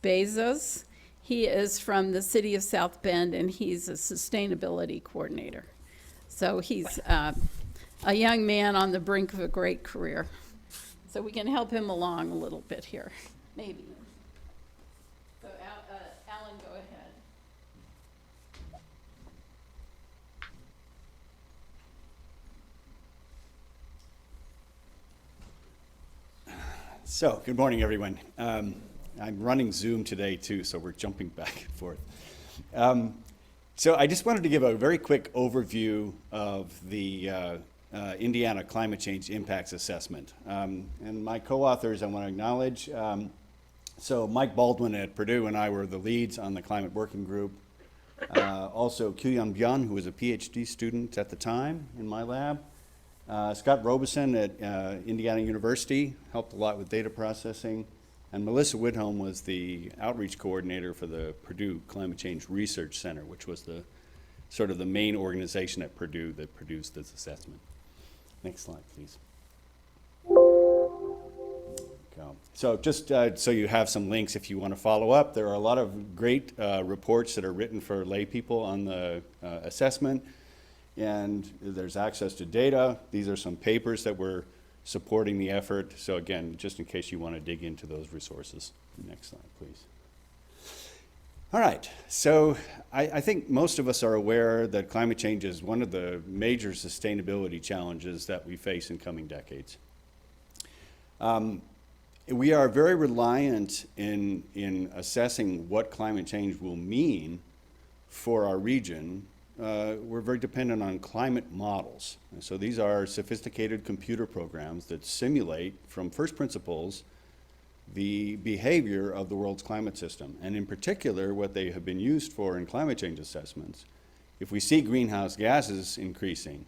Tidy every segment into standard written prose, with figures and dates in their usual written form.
Bezos. He is from the city of South Bend, and he's a sustainability coordinator. So he's a young man on the brink of a great career. So we can help him along a little bit here, maybe. So Alan, go ahead. So, good morning, everyone. I'm running Zoom today, too, so we're jumping back and forth. So I just wanted to give a very quick overview of the Indiana Climate Change Impacts Assessment. And my co-authors I want to acknowledge. So Mike Baldwin at Purdue and I were the leads on the climate working group. Also, Kyuhyun Byun, who was a PhD student at the time in my lab. Scott Robeson at Indiana University helped a lot with data processing. And Melissa Whitholm was the outreach coordinator for the Purdue Climate Change Research Center, which was the sort of the main organization at Purdue that produced this assessment. Next slide, please. So just so you have some links if you want to follow up, there are a lot of great reports that are written for lay people on the assessment. And there's access to data. These are some papers that we're supporting the effort. So again, just in case you want to dig into those resources. Next slide, please. All right, so I think most of us are aware that climate change is one of the major sustainability challenges that we face in coming decades. We are very reliant in assessing what climate change will mean for our region. We're very dependent on climate models. And so these are sophisticated computer programs that simulate from first principles the behavior of the world's climate system. And in particular, what they have been used for in climate change assessments. If we see greenhouse gases increasing,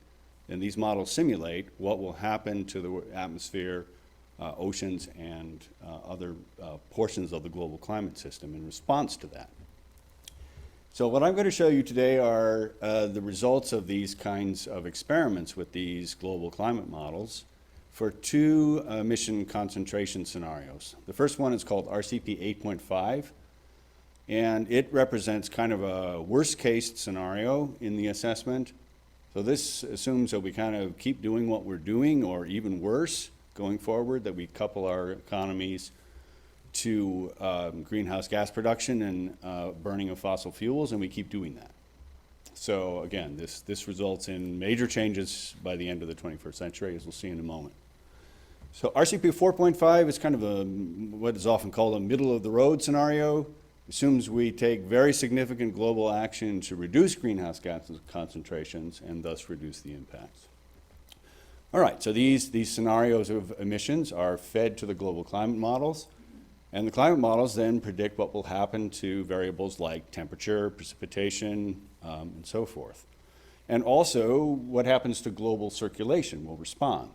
then these models simulate what will happen to the atmosphere, oceans, and other portions of the global climate system in response to that. So what I'm going to show you today are the results of these kinds of experiments with these global climate models for two emission concentration scenarios. The first one is called RCP 8.5, and it represents kind of a worst case scenario in the assessment. So this assumes that we kind of keep doing what we're doing, or even worse going forward, that we couple our economies to greenhouse gas production and burning of fossil fuels, and we keep doing that. So again, this results in major changes by the end of the 21st century, as we'll see in a moment. So RCP 4.5 is kind of what is often called a middle-of-the-road scenario. Assumes we take very significant global action to reduce greenhouse gas concentrations and thus reduce the impacts. All right, so these scenarios of emissions are fed to the global climate models. And the climate models then predict what will happen to variables like temperature, precipitation, and so forth. And also what happens to global circulation will respond.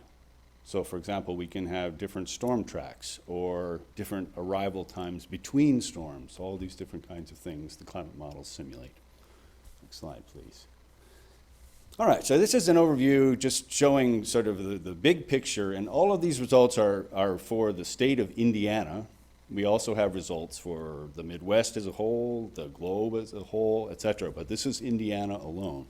So for example, we can have different storm tracks or different arrival times between storms, all these different kinds of things the climate models simulate. Next slide, please. All right, so this is an overview just showing sort of the big picture, and all of these results are for the state of Indiana. We also have results for the Midwest as a whole, the globe as a whole, et cetera, but this is Indiana alone.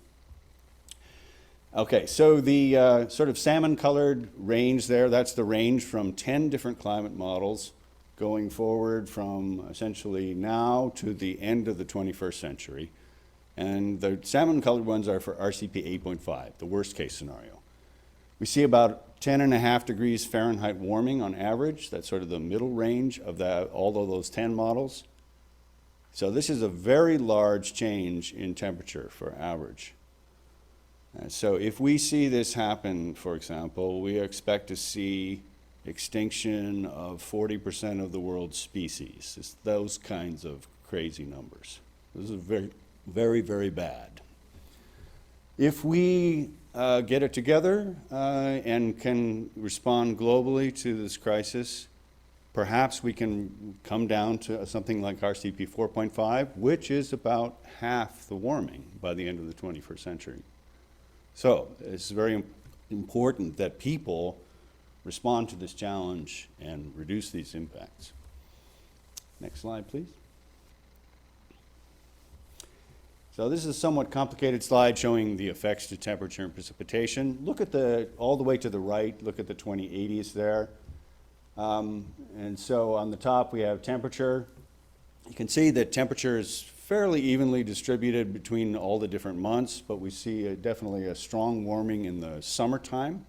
Okay, so the sort of salmon-colored range there, that's the range from 10 different climate models going forward from essentially now to the end of the 21st century. And the salmon-colored ones are for RCP 8.5, the worst-case scenario. We see about 10.5 degrees Fahrenheit warming on average. That's sort of the middle range of all of those 10 models. So this is a very large change in temperature for average. So if we see this happen, for example, we expect to see extinction of 40% of the world's species. It's those kinds of crazy numbers. This is very, very, very bad. If we get it together and can respond globally to this crisis, perhaps we can come down to something like RCP 4.5, which is about half the warming by the end of the 21st century. So it's very important that people respond to this challenge and reduce these impacts. Next slide, please. So this is a somewhat complicated slide showing the effects to temperature and precipitation. Look at all the way to the right, look at the 2080s there. And so on the top we have temperature. You can see that temperature is fairly evenly distributed between all the different months, but we see definitely a strong warming in the summertime.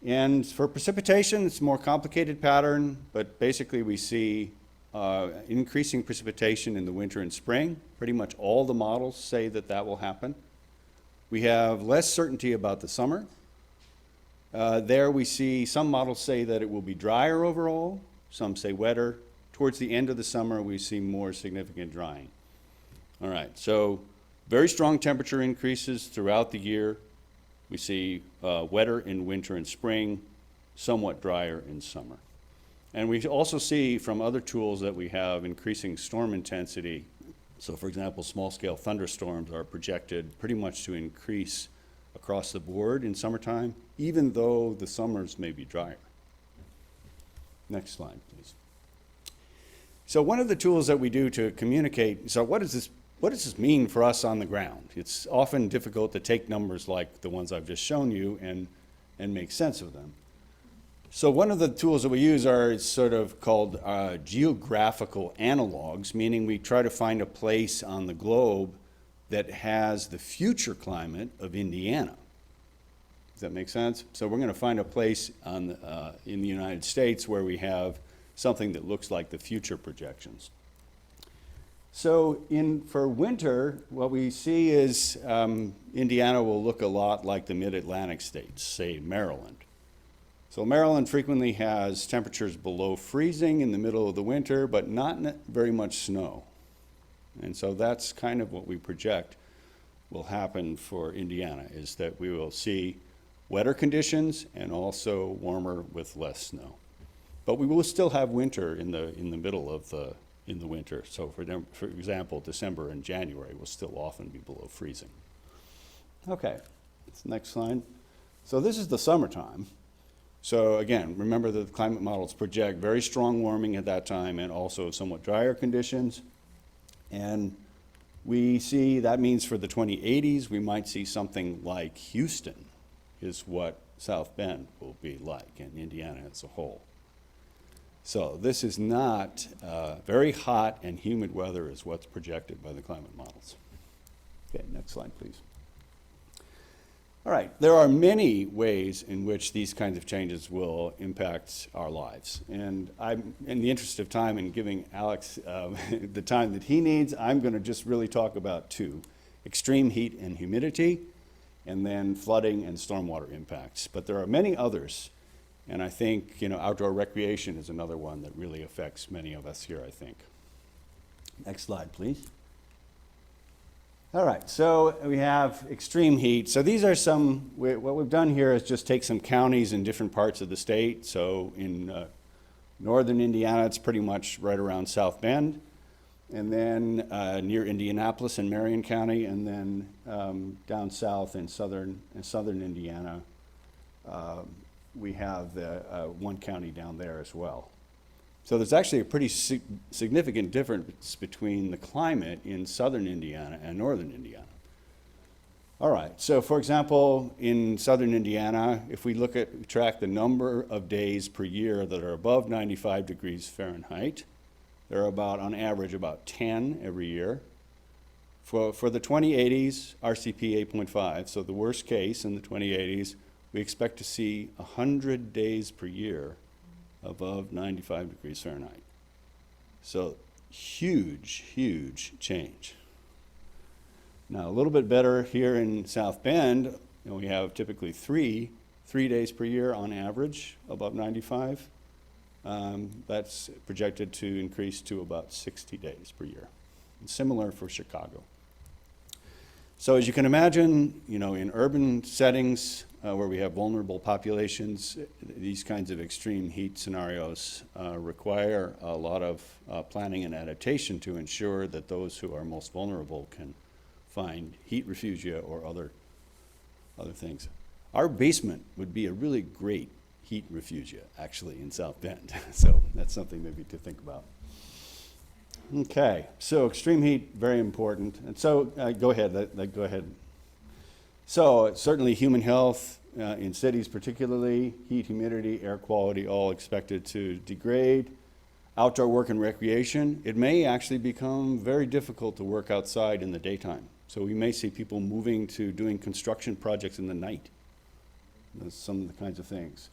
And for precipitation, it's a more complicated pattern, but basically we see increasing precipitation in the winter and spring. Pretty much all the models say that that will happen. We have less certainty about the summer. There we see some models say that it will be drier overall, some say wetter. Towards the end of the summer, we see more significant drying. All right, so very strong temperature increases throughout the year. We see wetter in winter and spring, somewhat drier in summer. And we also see from other tools that we have increasing storm intensity. So for example, small-scale thunderstorms are projected pretty much to increase across the board in summertime, even though the summers may be drier. Next slide, please. So one of the tools that we do to communicate, so what does this mean for us on the ground? It's often difficult to take numbers like the ones I've just shown you and make sense of them. So one of the tools that we use are sort of called geographical analogs, meaning we try to find a place on the globe that has the future climate of Indiana. Does that make sense? So we're going to find a place in the United States where we have something that looks like the future projections. So for winter, what we see is Indiana will look a lot like the mid-Atlantic states, say Maryland. So Maryland frequently has temperatures below freezing in the middle of the winter, but not very much snow. And so that's kind of what we project will happen for Indiana, is that we will see wetter conditions and also warmer with less snow. But we will still have winter in the middle of the winter. So for example, December and January will still often be below freezing. Okay, next slide. So this is the summertime. So again, remember that the climate models project very strong warming at that time and also somewhat drier conditions. And we see that means for the 2080s, we might see something like Houston is what South Bend will be like, and Indiana as a whole. So this is not very hot and humid weather is what's projected by the climate models. Okay, next slide, please. All right, there are many ways in which these kinds of changes will impact our lives. And I'm, in the interest of time and giving Alex the time that he needs, I'm going to just really talk about two: extreme heat and humidity, and then flooding and stormwater impacts. But there are many others. And I think, outdoor recreation is another one that really affects many of us here, I think. Next slide, please. All right, so we have extreme heat. So these are what we've done here is just take some counties in different parts of the state. So in northern Indiana, it's pretty much right around South Bend. And then near Indianapolis and Marion County, and then down south in southern Indiana, we have one county down there as well. So there's actually a pretty significant difference between the climate in southern Indiana and northern Indiana. All right, so for example, in southern Indiana, if we track the number of days per year that are above 95 degrees Fahrenheit, there are on average, about 10 every year. For the 2080s, RCP 8.5, so the worst case in the 2080s, we expect to see 100 days per year above 95 degrees Fahrenheit. So huge, huge change. Now a little bit better here in South Bend, we have typically three days per year on average above 95. That's projected to increase to about 60 days per year. And similar for Chicago. So as you can imagine, in urban settings where we have vulnerable populations, these kinds of extreme heat scenarios require a lot of planning and adaptation to ensure that those who are most vulnerable can find heat refugia or other things. Our basement would be a really great heat refugia, actually, in South Bend. So that's something maybe to think about. Okay, so extreme heat, very important. And so, go ahead, go ahead. So certainly human health, in cities particularly, heat, humidity, air quality, all expected to degrade. Outdoor work and recreation, it may actually become very difficult to work outside in the daytime. So we may see people moving to doing construction projects in the night. That's some of the kinds of things.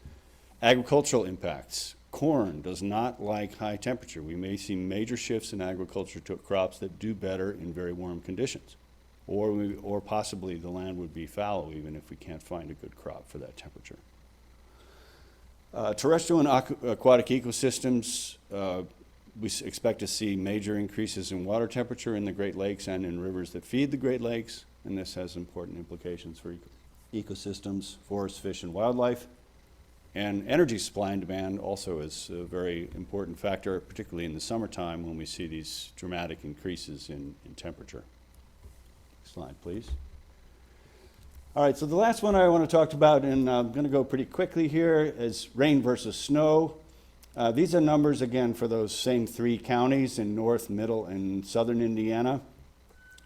Agricultural impacts. Corn does not like high temperature. We may see major shifts in agriculture to crops that do better in very warm conditions. Or possibly the land would be fallow even if we can't find a good crop for that temperature. Terrestrial and aquatic ecosystems, we expect to see major increases in water temperature in the Great Lakes and in rivers that feed the Great Lakes, and this has important implications for ecosystems, forests, fish, and wildlife. And energy supply and demand also is a very important factor, particularly in the summertime when we see these dramatic increases in temperature. Next slide, please. All right, so the last one I want to talk about, and I'm going to go pretty quickly here, is rain versus snow. These are numbers, again, for those same three counties in North, Middle, and Southern Indiana.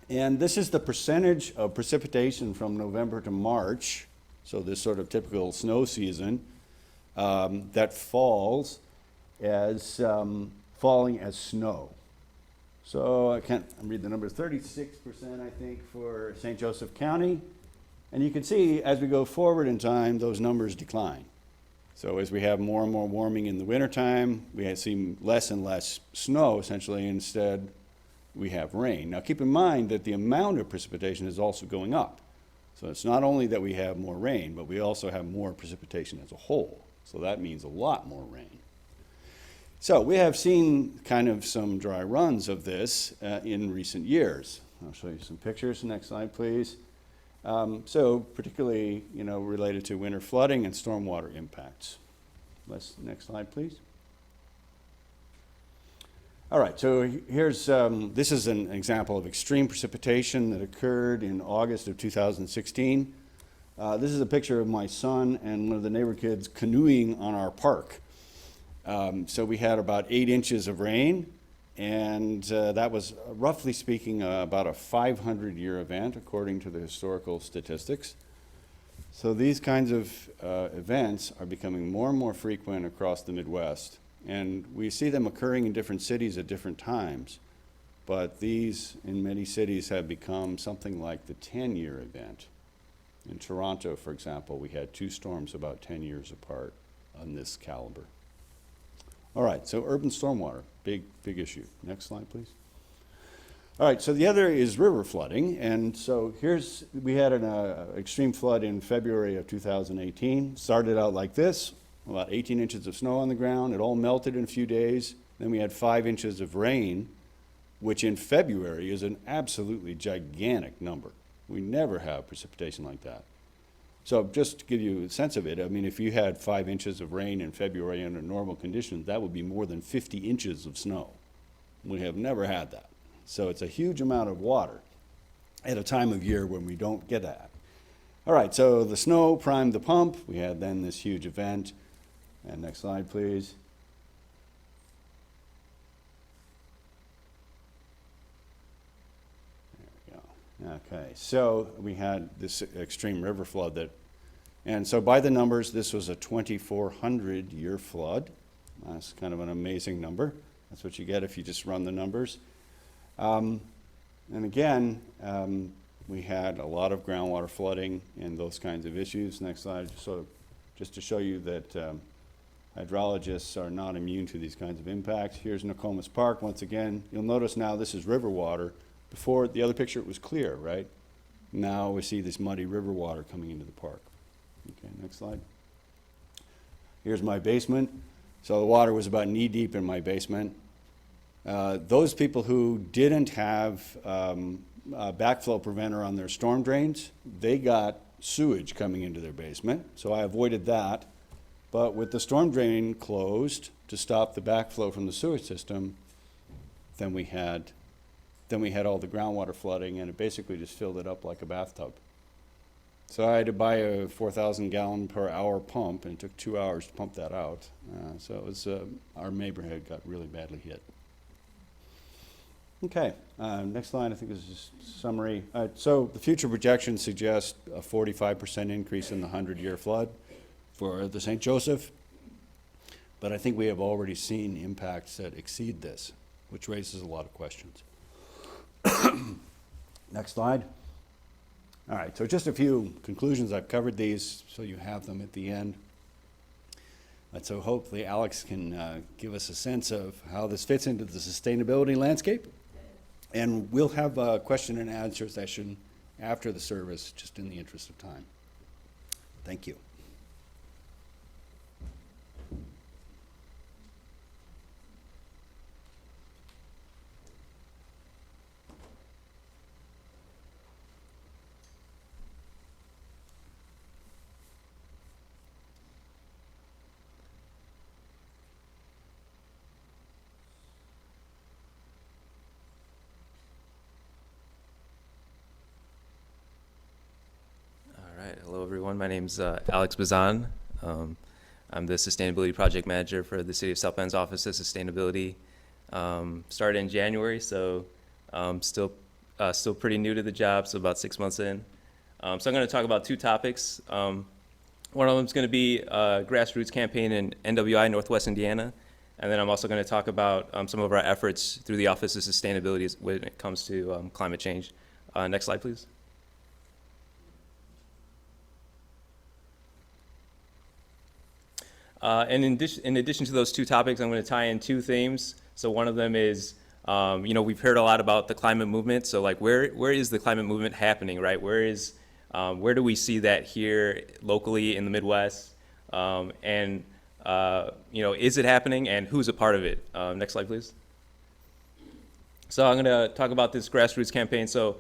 And this is the percentage of precipitation from November to March, so this sort of typical snow season, that falls as falling as snow. So I can't read the numbers, 36% I think for St. Joseph County. And you can see as we go forward in time, those numbers decline. So as we have more and more warming in the wintertime, we see less and less snow essentially, instead we have rain. Now keep in mind that the amount of precipitation is also going up. So it's not only that we have more rain, but we also have more precipitation as a whole. So that means a lot more rain. So we have seen kind of some dry runs of this in recent years. I'll show you some pictures. Next slide, please. So particularly, related to winter flooding and stormwater impacts. Next slide, please. All right, so here's, this is an example of extreme precipitation that occurred in August of 2016. This is a picture of my son and one of the neighbor kids canoeing on our park. So we had about 8 inches of rain, and that was, roughly speaking, about a 500-year event, according to the historical statistics. So these kinds of events are becoming more and more frequent across the Midwest, and we see them occurring in different cities at different times. But these, in many cities, have become something like the 10-year event. In Toronto, for example, we had 2 storms about 10 years apart on this caliber. All right, so urban stormwater, big issue. Next slide, please. All right, so the other is river flooding. And so we had an extreme flood in February of 2018. Started out like this, about 18 inches of snow on the ground. It all melted in a few days. Then we had 5 inches of rain, which in February is an absolutely gigantic number. We never have precipitation like that. So just to give you a sense of it, I mean, if you had 5 inches of rain in February under normal conditions, that would be more than 50 inches of snow. We have never had that. So it's a huge amount of water at a time of year when we don't get that. All right, so the snow primed the pump. We had then this huge event. And next slide, please. Okay, so we had this extreme river flood and so by the numbers, this was a 2,400-year flood. That's kind of an amazing number. That's what you get if you just run the numbers. And again, we had a lot of groundwater flooding and those kinds of issues. Next slide, so just to show you that hydrologists are not immune to these kinds of impacts. Here's Nokomis Park. Once again, you'll notice now this is river water. Before, the other picture, it was clear, right? Now we see this muddy river water coming into the park. Okay, next slide. Here's my basement. So the water was about knee-deep in my basement. Those people who didn't have a backflow preventer on their storm drains, they got sewage coming into their basement, so I avoided that. But with the storm drain closed to stop the backflow from the sewage system, then we had all the groundwater flooding, and it basically just filled it up like a bathtub. So I had to buy a 4,000 gallon per hour pump, and it took 2 hours to pump that out. So it was, our neighborhood got really badly hit. Okay, next line, I think is just summary. So the future projections suggest a 45% increase in the 100-year flood for the St. Joseph. But I think we have already seen impacts that exceed this, which raises a lot of questions. Next slide. All right, so just a few conclusions. I've covered these, so you have them at the end. And so hopefully Alex can give us a sense of how this fits into the sustainability landscape. And we'll have a question and answer session after the service, just in the interest of time. Thank you. Hello, everyone. My name's Alex Bazan. I'm the Sustainability Project Manager for the City of South Bend's Office of Sustainability. Started in January, so still pretty new to the job, so about 6 months in. So I'm going to talk about two topics. One of them is going to be a grassroots campaign in NWI, Northwest Indiana. And then I'm also going to talk about some of our efforts through the Office of Sustainability when it comes to climate change. Next slide, please. And in addition to those two topics, I'm going to tie in two themes. So one of them is, we've heard a lot about the climate movement. So like, where is the climate movement happening, right? Where do we see that here locally in the Midwest? Is it happening, and who's a part of it? Next slide, please. So I'm going to talk about this grassroots campaign. So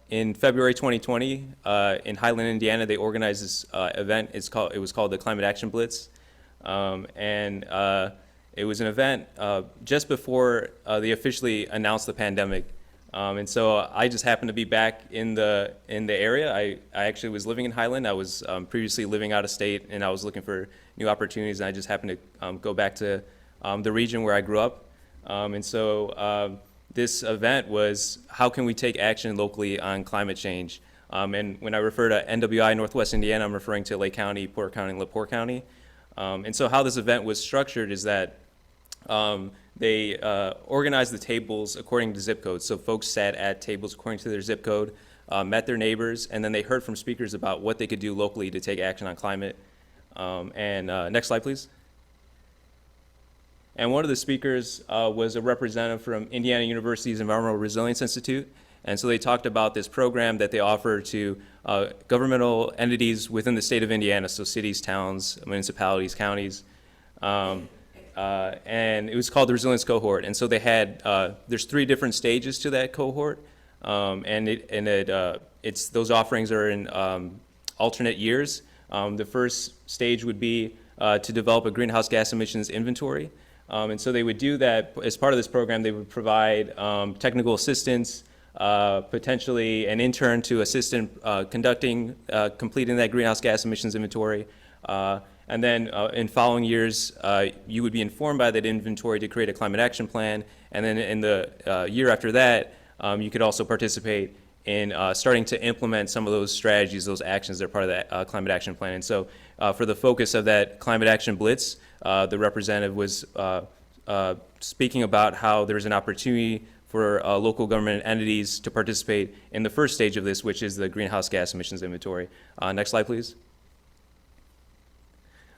in February 2020, in Highland, Indiana, they organized this event. It was called the Climate Action Blitz, it was an event just before they officially announced the pandemic. And so I just happened to be back in the area. I actually was living in Highland. I was previously living out of state, and I was looking for new opportunities. And I just happened to go back to the region where I grew up. This event was, how can we take action locally on climate change? And when I refer to NWI, Northwest Indiana, I'm referring to Lake County, Porter County, and LaPorte County. And so how this event was structured is that they organized the tables according to zip codes. So folks sat at tables according to their zip code, met their neighbors, and then they heard from speakers about what they could do locally to take action on climate. Next slide, please. And one of the speakers was a representative from Indiana University's Environmental Resilience Institute. And so they talked about this program that they offer to governmental entities within the state of Indiana, so cities, towns, municipalities, counties. And it was called the Resilience Cohort. And so they had, there's 3 different stages to that cohort. Those offerings are in alternate years. The first stage would be to develop a greenhouse gas emissions inventory. And so they would do that as part of this program. They would provide technical assistance, potentially an intern to assist in completing that greenhouse gas emissions inventory. And then in following years, you would be informed by that inventory to create a climate action plan. And then in the year after that, you could also participate in starting to implement some of those strategies, those actions that are part of that climate action plan. And so for the focus of that climate action blitz, the representative was speaking about how there's an opportunity for local government entities to participate in the first stage of this, which is the greenhouse gas emissions inventory. Next slide, please.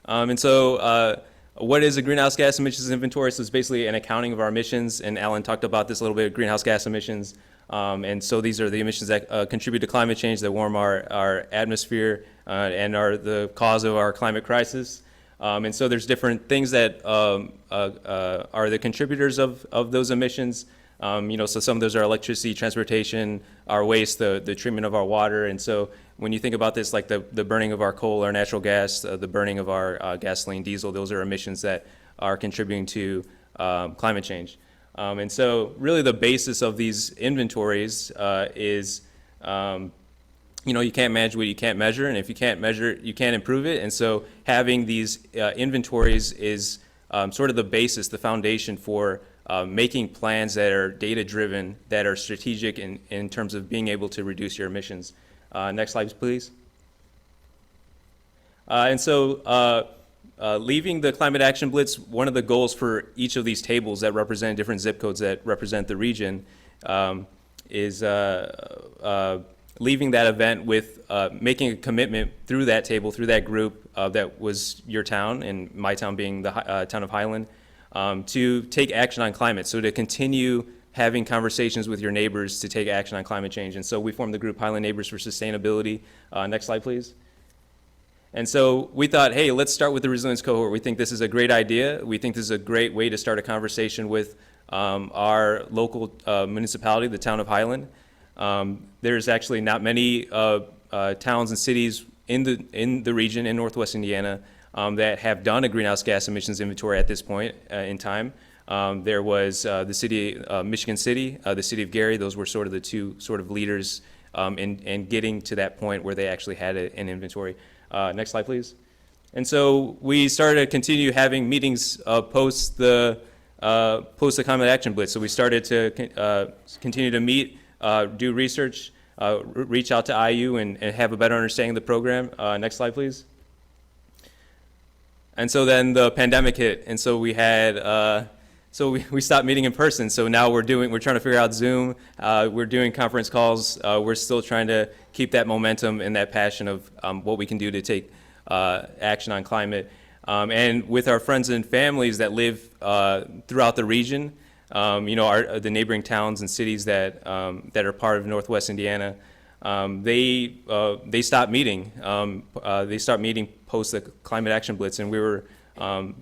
What is a greenhouse gas emissions inventory? So it's basically an accounting of our emissions, and Alan talked about this a little bit, greenhouse gas emissions. And so these are the emissions that contribute to climate change, that warm our atmosphere and are the cause of our climate crisis. And so there's different things that are the contributors of those emissions. So some of those are electricity, transportation, our waste, the treatment of our water. And so when you think about this, like the burning of our coal or natural gas, the burning of our gasoline, diesel, those are emissions that are contributing to climate change. And so really the basis of these inventories is, you can't manage what you can't measure, and if you can't measure, you can't improve it. And so having these inventories is sort of the basis, the foundation for making plans that are data-driven, that are strategic in terms of being able to reduce your emissions. Next slide, please. Leaving the Climate Action Blitz, one of the goals for each of these tables that represent different zip codes that represent the region is leaving that event with making a commitment through that table, through that group that was your town, and my town being the town of Highland, to take action on climate. So to continue having conversations with your neighbors to take action on climate change. And so we formed the group Highland Neighbors for Sustainability. Next slide, please. And so we thought, hey, let's start with the resilience cohort. We think this is a great idea. We think this is a great way to start a conversation with our local municipality, the town of Highland. There's actually not many towns and cities in the region in Northwest Indiana that have done a greenhouse gas emissions inventory at this point in time. There was the city, Michigan City, the city of Gary. Those were sort of the two sort of leaders in getting to that point where they actually had an inventory. Next slide, please. And so we started to continue having meetings post the Climate Action Blitz. So we started to continue to meet, do research, reach out to IU and have a better understanding of the program. Next slide, please. And so then the pandemic hit, and so we had, we stopped meeting in person. So now we're trying to figure out Zoom. We're doing conference calls. We're still trying to keep that momentum and that passion of what we can do to take action on climate. And with our friends and families that live throughout the region, the neighboring towns and cities that are part of Northwest Indiana, they stopped meeting. They stopped meeting post the Climate Action Blitz, and we were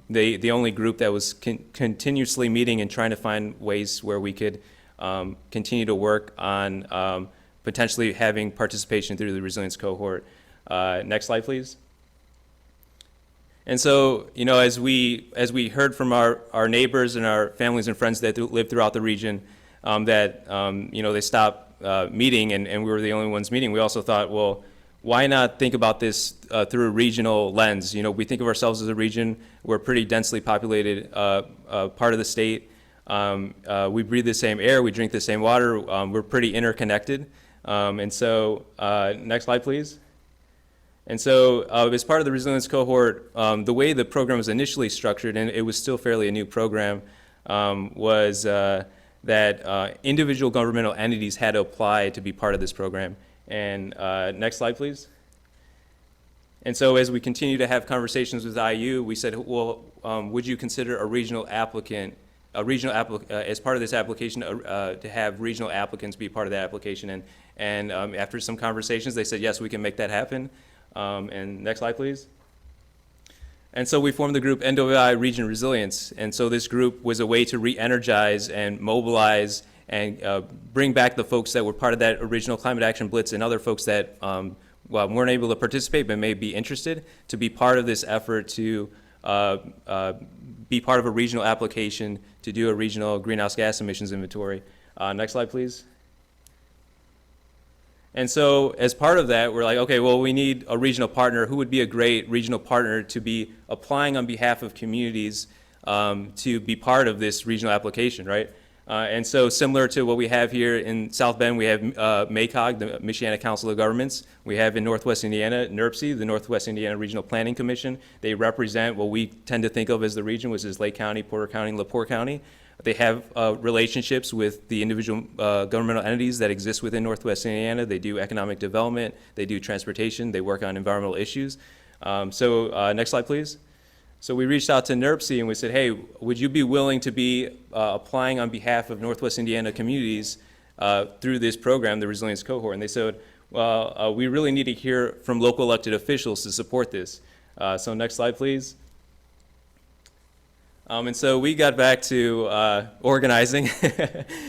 the only group that was continuously meeting and trying to find ways where we could continue to work on potentially having participation through the resilience cohort. Next slide, please. And so, as we heard from our neighbors and our families and friends that live throughout the region, that they stopped meeting and we were the only ones meeting, we also thought, well, why not think about this through a regional lens? We think of ourselves as a region. We're a pretty densely populated part of the state. We breathe the same air. We drink the same water. We're pretty interconnected. And so, next slide, please. And so, as part of the resilience cohort, the way the program was initially structured, and it was still fairly a new program, was that individual governmental entities had to apply to be part of this program. And next slide, please. And so as we continue to have conversations with IU, we said, well, would you consider a regional applicant, as part of this application, to have regional applicants be part of that application? And after some conversations, they said, yes, we can make that happen. And next slide, please. And so we formed the group NWI Region Resilience. And so this group was a way to re-energize and mobilize and bring back the folks that were part of that original Climate Action Blitz and other folks that weren't able to participate but may be interested to be part of this effort to be part of a regional application to do a regional greenhouse gas emissions inventory. Next slide, please. And so as part of that, we're like, okay, well, we need a regional partner. Who would be a great regional partner to be applying on behalf of communities to be part of this regional application, right? And so similar to what we have here in South Bend, we have MACOG, the Michiana Council of Governments. We have in Northwest Indiana, NERPC, the Northwest Indiana Regional Planning Commission. They represent what we tend to think of as the region, which is Lake County, Porter County, and LaPorte County. They have relationships with the individual governmental entities that exist within Northwest Indiana. They do economic development, they do transportation, they work on environmental issues. Next slide, please. So we reached out to NERPC and we said, hey, would you be willing to be applying on behalf of Northwest Indiana communities through this program, the Resilience Cohort? And they said, well, we really need to hear from local elected officials to support this. So next slide, please. And so we got back to organizing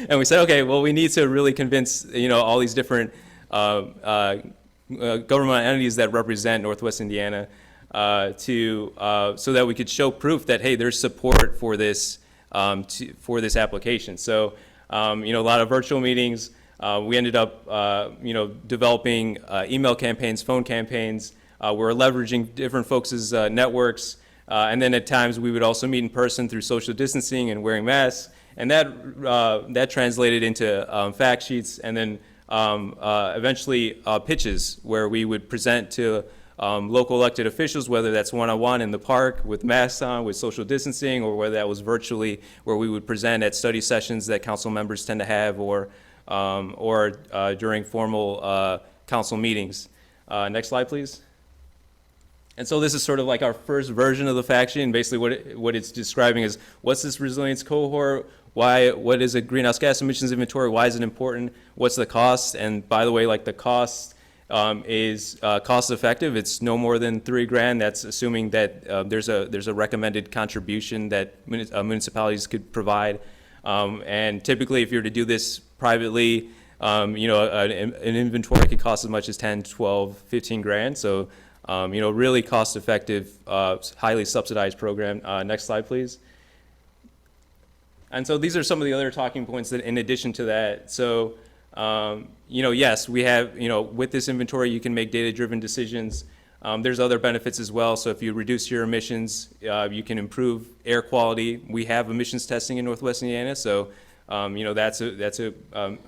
and we said, okay, well, we need to really convince, all these different government entities that represent Northwest Indiana so that we could show proof that, hey, there's support for this application. So, a lot of virtual meetings. We ended up, developing email campaigns, phone campaigns. We're leveraging different folks' networks. And then at times we would also meet in person through social distancing and wearing masks. And that translated into fact sheets and then eventually pitches where we would present to local elected officials, whether that's one-on-one in the park with masks on, with social distancing, or whether that was virtually where we would present at study sessions that council members tend to have, or during formal council meetings. Next slide, please. And so this is sort of like our first version of the fact sheet, and basically what it's describing is what's this resilience cohort, what is a greenhouse gas emissions inventory, why is it important, what's the cost, and by the way, like the cost is cost effective. It's no more than $3,000. That's assuming that there's a recommended contribution that municipalities could provide. And typically, if you're to do this privately, an inventory could cost as much as 10, 12, 15 grand. So, really cost effective, highly subsidized program. Next slide, please. And so these are some of the other talking points that in addition to that. So, yes, we have, with this inventory, you can make data-driven decisions. There's other benefits as well. So if you reduce your emissions, you can improve air quality. We have emissions testing in Northwest Indiana, so that's a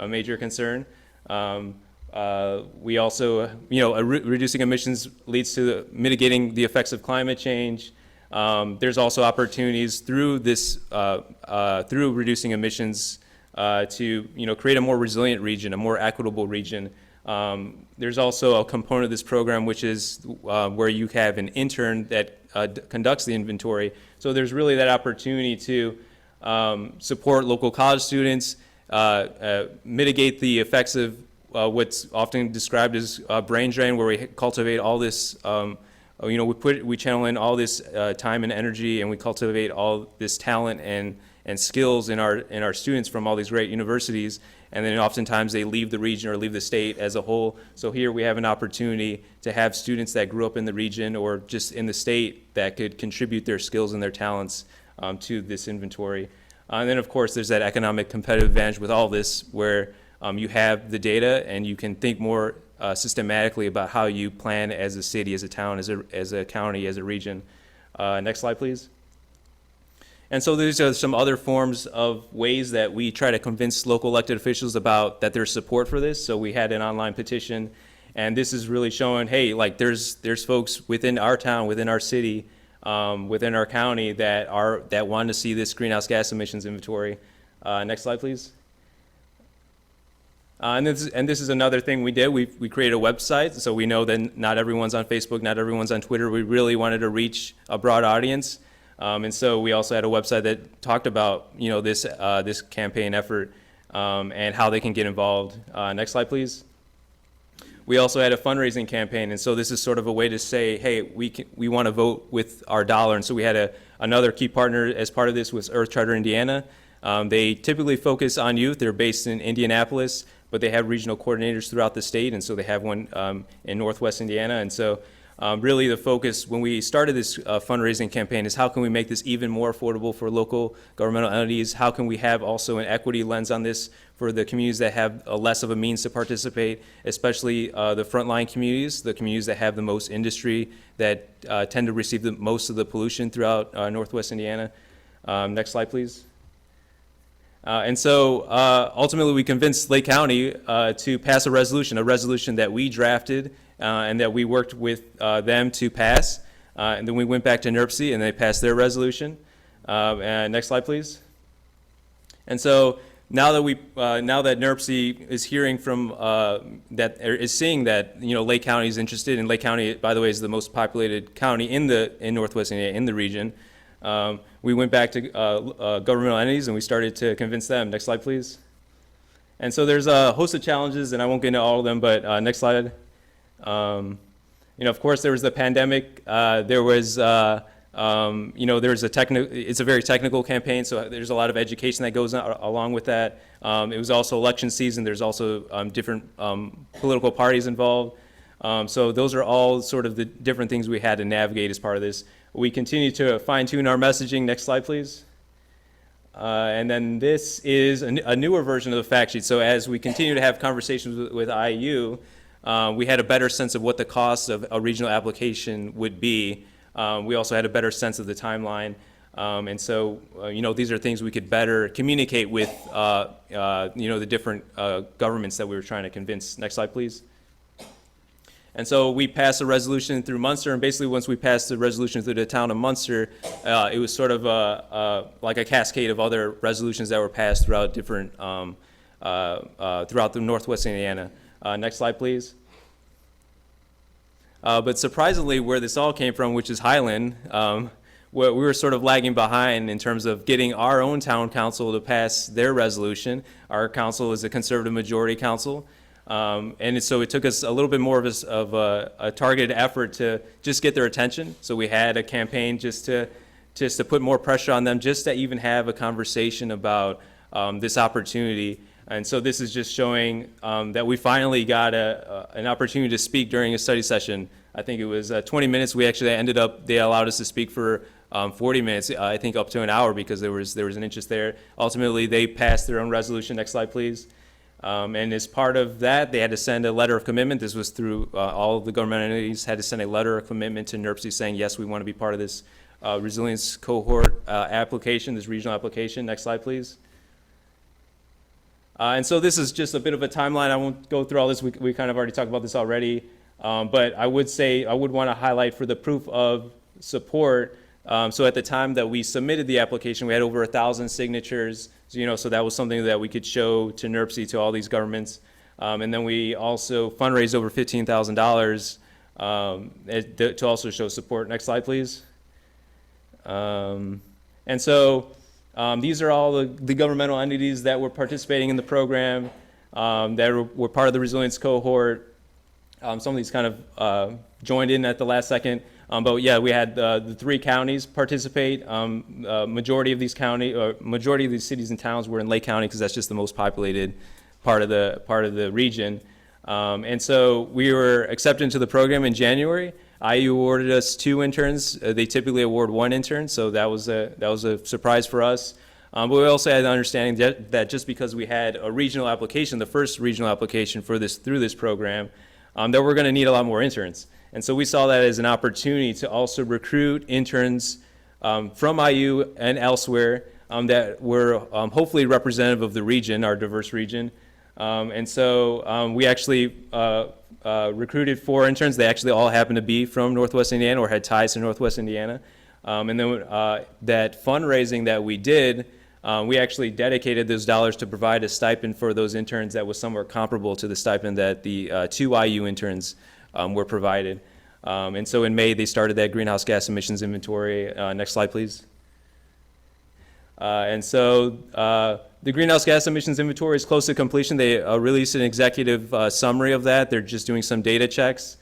major concern. We also, reducing emissions leads to mitigating the effects of climate change. There's also opportunities through this, through reducing emissions, to create a more resilient region, a more equitable region. There's also a component of this program which is where you have an intern that conducts the inventory. So there's really that opportunity to support local college students, mitigate the effects of what's often described as brain drain, where we cultivate all this. We channel in all this time and energy, and we cultivate all this talent and skills in our students from all these great universities, and then oftentimes they leave the region or leave the state as a whole. So here we have an opportunity to have students that grew up in the region or just in the state that could contribute their skills and their talents to this inventory. And then of course there's that economic competitive advantage with all this, where you have the data and you can think more systematically about how you plan as a city, as a town, as a county, as a region. Next slide, please. And so these are some other forms of ways that we try to convince local elected officials about that there's support for this. So we had an online petition, and this is really showing, hey, like there's folks within our town, within our city, within our county that want to see this greenhouse gas emissions inventory. Next slide, please. And this is another thing we did. We created a website, so we know that not everyone's on Facebook, not everyone's on Twitter. We really wanted to reach a broad audience. And so we also had a website that talked about, this campaign effort and how they can get involved. Next slide, please. We also had a fundraising campaign, and so this is sort of a way to say, hey, we want to vote with our dollar. And so we had another key partner as part of this was Earth Charter Indiana. They typically focus on youth. They're based in Indianapolis, but they have regional coordinators throughout the state, and so they have one in Northwest Indiana. And so really the focus when we started this fundraising campaign is how can we make this even more affordable for local governmental entities? How can we have also an equity lens on this for the communities that have less of a means to participate, especially the frontline communities, the communities that have the most industry, that tend to receive the most of the pollution throughout Northwest Indiana. Next slide, please. And so ultimately we convinced Lake County to pass a resolution that we drafted and that we worked with them to pass. And then we went back to NERC and they passed their resolution. And next slide, please. And so now that NERC is hearing from is seeing that Lake County is interested, and Lake County, by the way, is the most populated county in Northwest Indiana, in the region. We went back to governmental entities and we started to convince them. Next slide, please. And so there's a host of challenges, and I won't get into all of them, but next slide. Of course, there was the pandemic. There was, it's a very technical campaign, so there's a lot of education that goes along with that. It was also election season. There's also different political parties involved. So those are all sort of the different things we had to navigate as part of this. We continue to fine-tune our messaging. Next slide, please. And then this is a newer version of the fact sheet. So as we continue to have conversations with IU, we had a better sense of what the cost of a regional application would be. We also had a better sense of the timeline. And so, these are things we could better communicate with, the different governments that we were trying to convince. Next slide, please. And so we passed a resolution through Munster, and basically once we passed the resolution through the town of Munster, it was sort of like a cascade of other resolutions that were passed throughout different, throughout the Northwest Indiana. Next slide, please. But surprisingly, where this all came from, which is Highland, we were sort of lagging behind in terms of getting our own town council to pass their resolution. Our council is a conservative majority council. And so it took us a little bit more of a targeted effort to just get their attention. So we had a campaign just to put more pressure on them, just to even have a conversation about this opportunity. And so this is just showing that we finally got an opportunity to speak during a study session. I think it was 20 minutes. We actually ended up, they allowed us to speak for 40 minutes, I think up to an hour, because there was an interest there. Ultimately, they passed their own resolution. Next slide, please. And as part of that, they had to send a letter of commitment. This was through all of the government entities had to send a letter of commitment to NERC saying, yes, we want to be part of this resilience cohort application, this regional application. Next slide, please. And so this is just a bit of a timeline. I won't go through all this. We kind of already talked about this already. But I would say, I would want to highlight for the proof of support. So at the time that we submitted the application, we had over 1,000 signatures. So that was something that we could show to NERC, to all these governments. And then we also fundraised over $15,000 to also show support. Next slide, please. And so these are all the governmental entities that were participating in the program, that were part of the resilience cohort. Some of these kind of joined in at the last second. But yeah, we had the 3 counties participate. Majority of these cities and towns were in Lake County, because that's just the most populated part of the region. And so we were accepted into the program in January. IU awarded us 2 interns. They typically award 1 intern, so that was a surprise for us. But we also had the understanding that just because we had a regional application, the first regional application through this program, that we're going to need a lot more interns. And so we saw that as an opportunity to also recruit interns from IU and elsewhere that were hopefully representative of the region, our diverse region. And so we actually recruited 4 interns. They actually all happened to be from Northwest Indiana or had ties to Northwest Indiana. And then that fundraising that we did, we actually dedicated those dollars to provide a stipend for those interns that was somewhat comparable to the stipend that the 2 IU interns were provided. And so in May, they started that greenhouse gas emissions inventory. Next slide, please. And so the greenhouse gas emissions inventory is close to completion. They released an executive summary of that. They're just doing some data checks.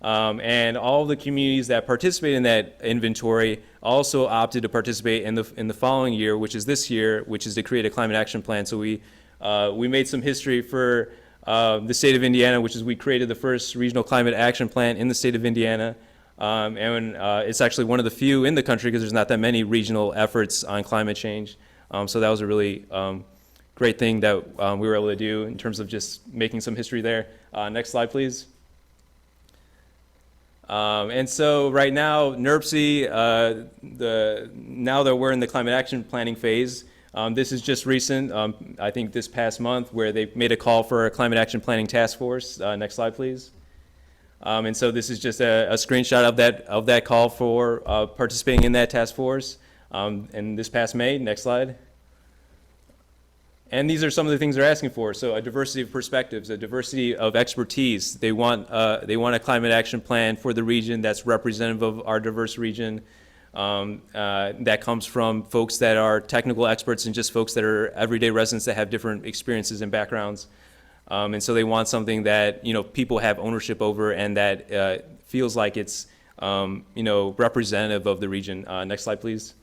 And all of the communities that participate in that inventory also opted to participate in the following year, which is this year, which is to create a climate action plan. So we made some history for the state of Indiana, which is we created the first regional climate action plan in the state of Indiana. And it's actually one of the few in the country, because there's not that many regional efforts on climate change. So that was a really great thing that we were able to do in terms of just making some history there. Next slide, please. And so right now, NERC, now that we're in the climate action planning phase, this is just recent, I think this past month, where they made a call for a climate action planning task force. Next slide, please. And so this is just a screenshot of that call for participating in that task force. And this past May. Next slide. And these are some of the things they're asking for. So a diversity of perspectives, a diversity of expertise. They want a climate action plan for the region that's representative of our diverse region. That comes from folks that are technical experts and just folks that are everyday residents that have different experiences and backgrounds. And so they want something that people have ownership over and that feels like it's representative of the region. Next slide, please.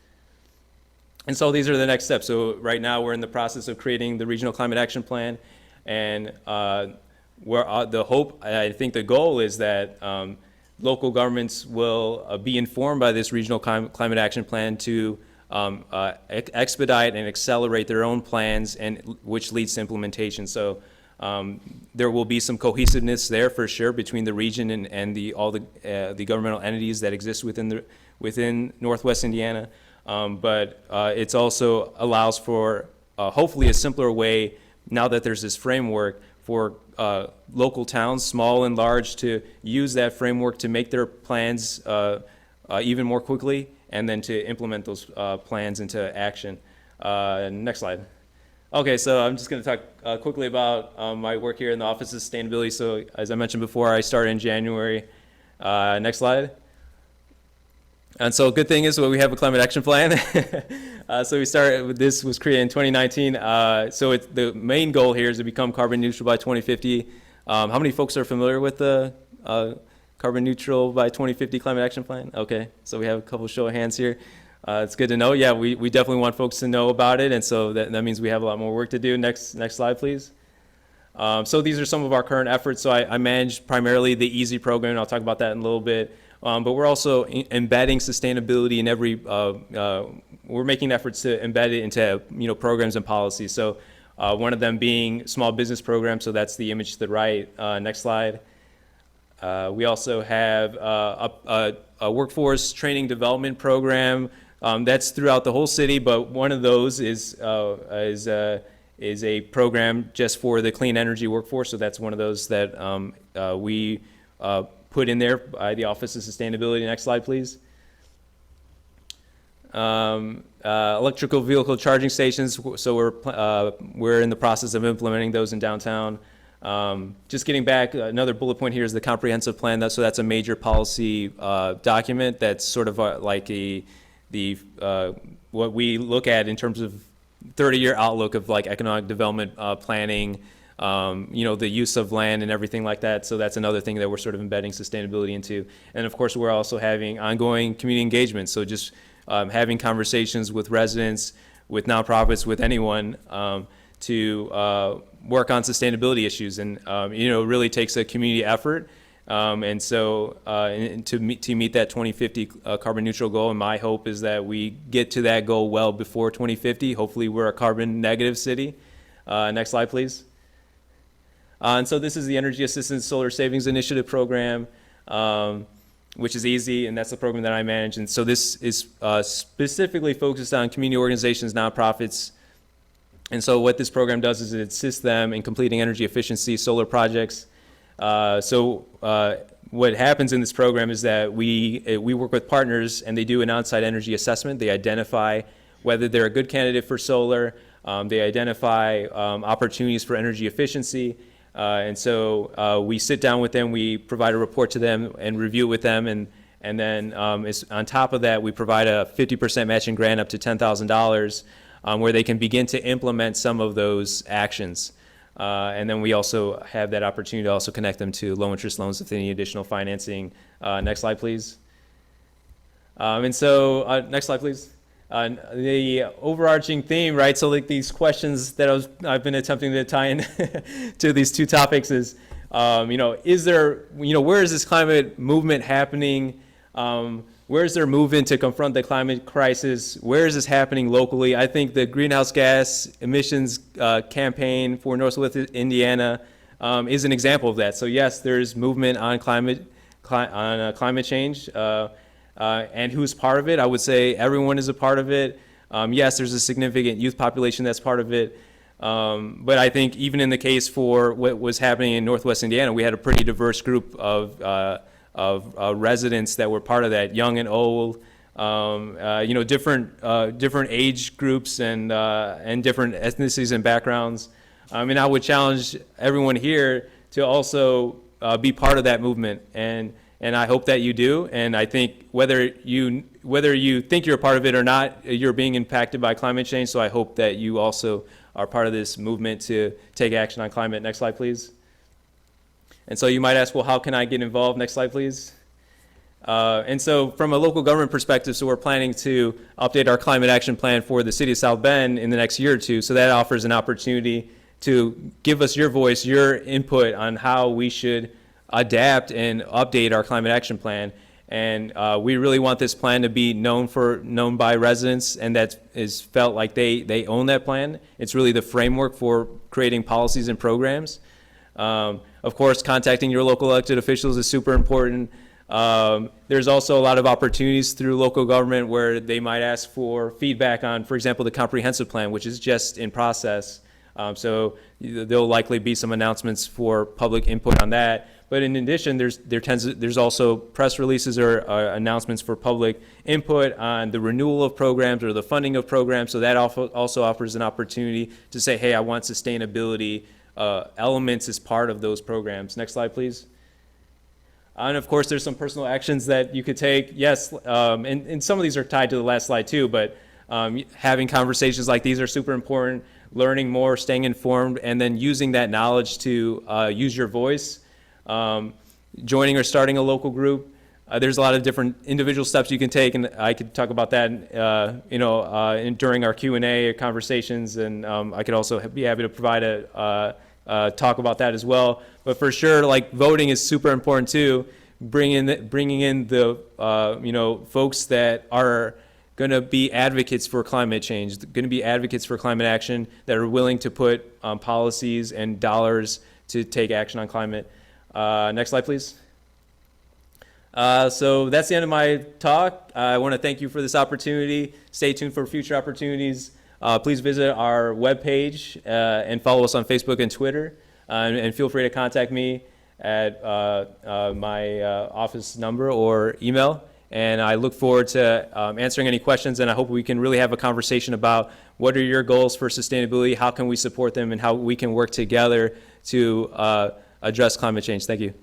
And so these are the next steps. So right now we're in the process of creating the regional climate action plan, and where the hope, I think the goal is that local governments will be informed by this regional climate action plan to expedite and accelerate their own plans, and which leads to implementation. So there will be some cohesiveness there for sure between the region and all the governmental entities that exist within Northwest Indiana. but it's also allows for hopefully a simpler way, now that there's this framework, for local towns, small and large, to use that framework to make their plans even more quickly, and then to implement those plans into action. Next slide. Okay, so I'm just going to talk quickly about my work here in the Office of Sustainability. So as I mentioned before, I started in January. Next slide. And so good thing is we have a climate action plan. So we started with this, was created in 2019. So the main goal here is to become carbon neutral by 2050. How many folks are familiar with the carbon neutral by 2050 climate action plan? Okay, so we have a couple show of hands here. It's good to know. Yeah, we definitely want folks to know about it, and so that means we have a lot more work to do. Next slide, please. So these are some of our current efforts. So I manage primarily the EASY program, and I'll talk about that in a little bit. But we're also embedding sustainability in every, we're making efforts to embed it into, programs and policies. So one of them being small business programs, so that's the image to the right. Next slide. We also have a workforce training development program that's throughout the whole city, but one of those is a program just for the clean energy workforce. So that's one of those that we put in there by the Office of Sustainability. Next slide, please. Electrical vehicle charging stations. So we're in the process of implementing those in downtown. Just getting back, another bullet point here is the comprehensive plan. So that's a major policy document that's sort of like what we look at in terms of 30-year outlook of like economic development planning, the use of land and everything like that. So that's another thing that we're sort of embedding sustainability into. And of course, we're also having ongoing community engagement. So just having conversations with residents, with nonprofits, with anyone to work on sustainability issues. And it really takes a community effort. And so to meet that 2050 carbon neutral goal, and my hope is that we get to that goal well before 2050. Hopefully we're a carbon negative city. Next slide, please. And so this is the Energy Assistance Solar Savings Initiative program, which is easy, and that's the program that I manage. And so this is specifically focused on community organizations, nonprofits. And so what this program does is it assists them in completing energy efficiency solar projects. What happens in this program is that we work with partners, and they do an on-site energy assessment. They identify whether they're a good candidate for solar. They identify opportunities for energy efficiency. And so we sit down with them, we provide a report to them and review it with them, and then on top of that, we provide a 50% matching grant up to $10,000 where they can begin to implement some of those actions. And then we also have that opportunity to also connect them to low interest loans if they need additional financing. Next slide, please. Next slide, please. The overarching theme, right? So like these questions that I've been attempting to tie in to these two topics is, is there, where is this climate movement happening? Where is there movement to confront the climate crisis? Where is this happening locally? I think the greenhouse gas emissions campaign for Northwest Indiana is an example of that. So yes, there's movement on climate change. And who's part of it? I would say everyone is a part of it. Yes, there's a significant youth population that's part of it. But I think even in the case for what was happening in Northwest Indiana, we had a pretty diverse group of residents that were part of that, young and old, different age groups and different ethnicities and backgrounds. And I would challenge everyone here to also be part of that movement. And I hope that you do. And I think whether you think you're a part of it or not, you're being impacted by climate change. So I hope that you also are part of this movement to take action on climate. Next slide, please. And so you might ask, well, how can I get involved? Next slide, please. And so from a local government perspective, so we're planning to update our climate action plan for the city of South Bend in the next year or two. So that offers an opportunity to give us your voice, your input on how we should adapt and update our climate action plan. And we really want this plan to be known by residents, and that is felt like they own that plan. It's really the framework for creating policies and programs. Of course, contacting your local elected officials is super important. There's also a lot of opportunities through local government where they might ask for feedback on, for example, the comprehensive plan, which is just in process. So there'll likely be some announcements for public input on that. But in addition, there's also press releases or announcements for public input on the renewal of programs or the funding of programs. So that also offers an opportunity to say, hey, I want sustainability elements as part of those programs. Next slide, please. And of course, there's some personal actions that you could take. Yes, and some of these are tied to the last slide too, but having conversations like these are super important, learning more, staying informed, and then using that knowledge to use your voice. Joining or starting a local group. There's a lot of different individual steps you can take, and I could talk about that, during our Q&A conversations, and I could also be happy to provide a talk about that as well. But for sure, like voting is super important too. Bringing in the folks that are going to be advocates for climate change, going to be advocates for climate action, that are willing to put policies and dollars to take action on climate. Next slide, please. So that's the end of my talk. I want to thank you for this opportunity. Stay tuned for future opportunities. Please visit our webpage and follow us on Facebook and Twitter. And feel free to contact me at my office number or email. And I look forward to answering any questions, and I hope we can really have a conversation about what are your goals for sustainability, how can we support them, and how we can work together to address climate change. Thank you.